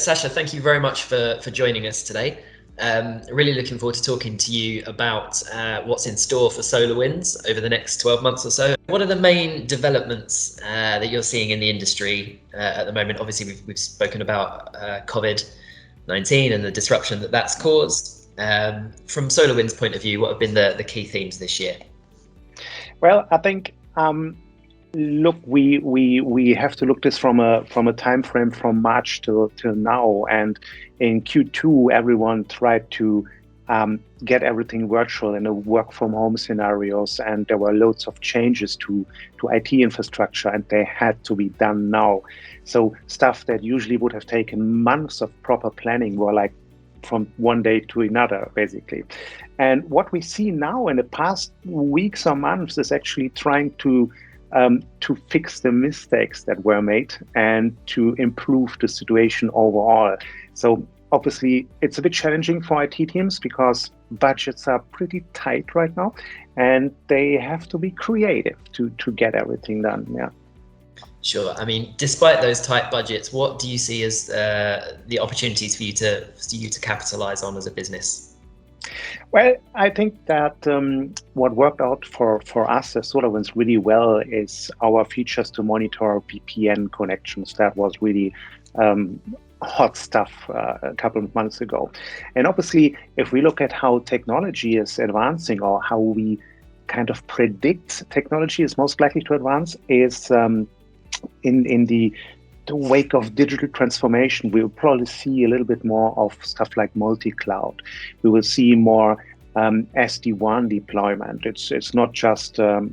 Sascha, thank you very much for joining us today. Really looking forward to talking to you about what's in store for SolarWinds over the next 12 months or so. What are the main developments that you're seeing in the industry at the moment? Obviously, we've spoken about COVID-19 and the disruption that that's caused. From SolarWinds' point of view, what have been the key themes this year? Well, I think look, we have to look this from a time frame from March till now, and in Q2 everyone tried to get everything virtual in a work from home scenarios, and there were loads of changes to IT infrastructure, and they had to be done now. So stuff that usually would have taken months of proper planning were like from one day to another, basically. And what we see now in the past weeks or months is actually trying to fix the mistakes that were made and to improve the situation overall. So obviously it's a bit challenging for IT teams because budgets are pretty tight right now, and they have to be creative to get everything done. Yeah. Sure. I mean, despite those tight budgets, what do you see as the opportunities for you to capitalize on as a business? Well, I think that what worked out for us as SolarWinds really well is our features to monitor VPN connections. That was really hot stuff a couple of months ago. And obviously, if we look at how technology is advancing, or how we kind of predict technology is most likely to advance, is in the wake of digital transformation, we will probably see a little bit more of stuff like multi-cloud. We will see more SD-WAN deployment. It's not just a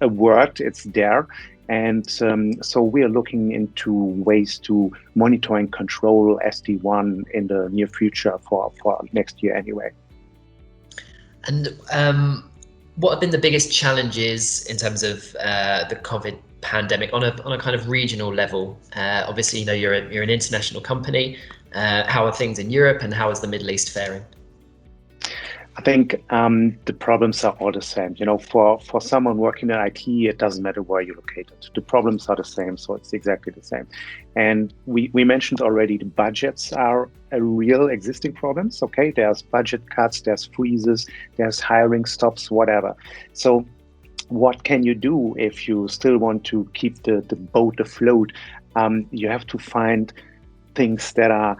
word, it's there. And so we are looking into ways to monitor and control SD-WAN in the near future for next year anyway. And what have been the biggest challenges in terms of the COVID pandemic on a kind of regional level? Obviously, you know, you're an international company. How are things in Europe, and how is the Middle East faring? I think the problems are all the same. You know, for someone working in IT, it doesn't matter where you're located. The problems are the same, so it's exactly the same. And we mentioned already the budgets are a real existing problems. Okay, there's budget cuts, there's freezes, there's hiring stops, whatever. So what can you do if you still want to keep the boat afloat? You have to find things that are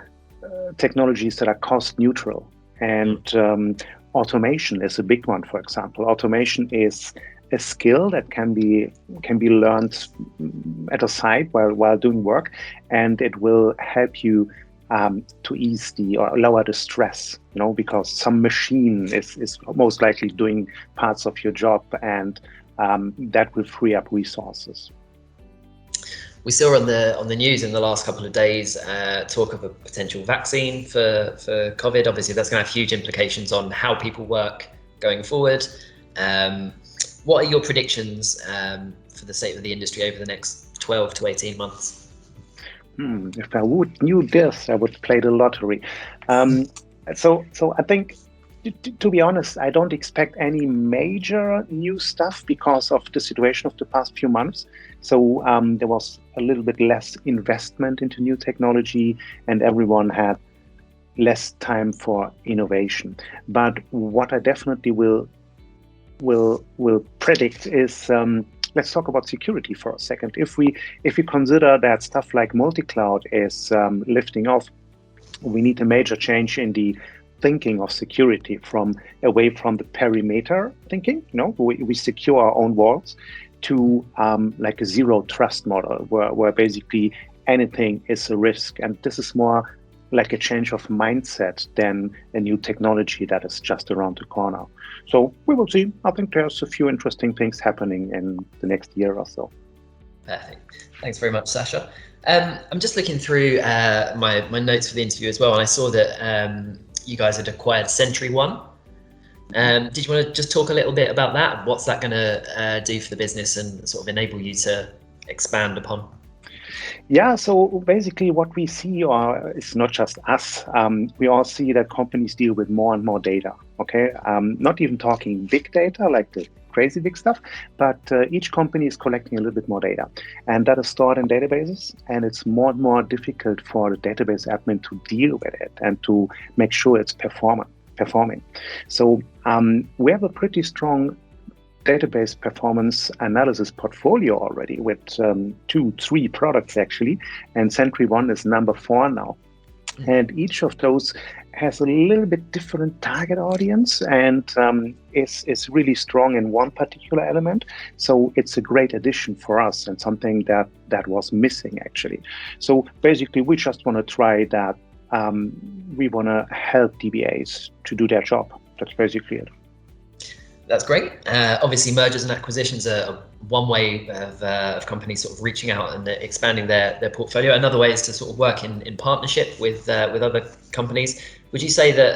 technologies that are cost neutral, and automation is a big one. For example, automation is a skill that can be learned at a site while doing work, and it will help you to ease or lower the stress. You know, because some machine is most likely doing parts of your job, and that will free up resources. We saw on the news in the last couple of days talk of a potential vaccine for COVID. Obviously, that's going to have huge implications on how people work going forward. What are your predictions for the state of the industry over the next 12 to 18 months? If I knew this, I would play the lottery. So I think, to be honest, I don't expect any major new stuff because of the situation of the past few months. So there was a little bit less investment into new technology, and everyone had less time for innovation. But what I definitely will predict is, let's talk about security for a second. If we consider that stuff like multi-cloud is lifting off, we need a major change in the thinking of security away from the perimeter thinking. You know, we secure our own walls, to like a zero trust model, where basically anything is a risk. And this is more like a change of mindset than a new technology that is just around the corner. So we will see. I think there's a few interesting things happening in the next year or so. Perfect. Thanks very much, Sascha. I'm just looking through my notes for the interview as well, and I saw that you guys had acquired SentryOne. Did you want to just talk a little bit about that? What's that going to do for the business and sort of enable you to expand upon? Yeah, so basically what we see, or it's not just us, we all see that companies deal with more and more data, okay? Not even talking big data like the crazy big stuff, but each company is collecting a little bit more data, and that is stored in databases, and it's more and more difficult for the database admin to deal with it and to make sure it's performing. So we have a pretty strong database performance analysis portfolio already with 2-3 products actually, and SentryOne is number 4 now. And each of those has a little bit different target audience and is really strong in one particular element. So it's a great addition for us and something that was missing actually. So basically, we just want to try that. We want to help DBAs to do their job. That's basically it. That's great. Obviously, mergers and acquisitions are one way of companies sort of reaching out and expanding their portfolio. Another way is to sort of work in partnership with other companies. Would you say that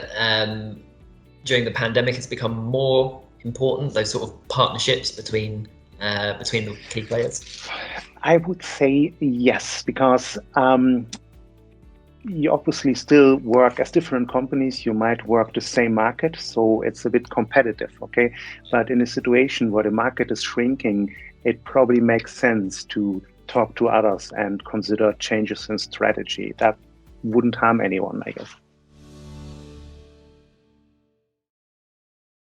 during the pandemic it's become more important, those sort of partnerships between the key players? I would say yes, because you obviously still work as different companies. You might work the same market, so it's a bit competitive, okay? But in a situation where the market is shrinking, it probably makes sense to talk to others and consider changes in strategy. That wouldn't harm anyone, I guess.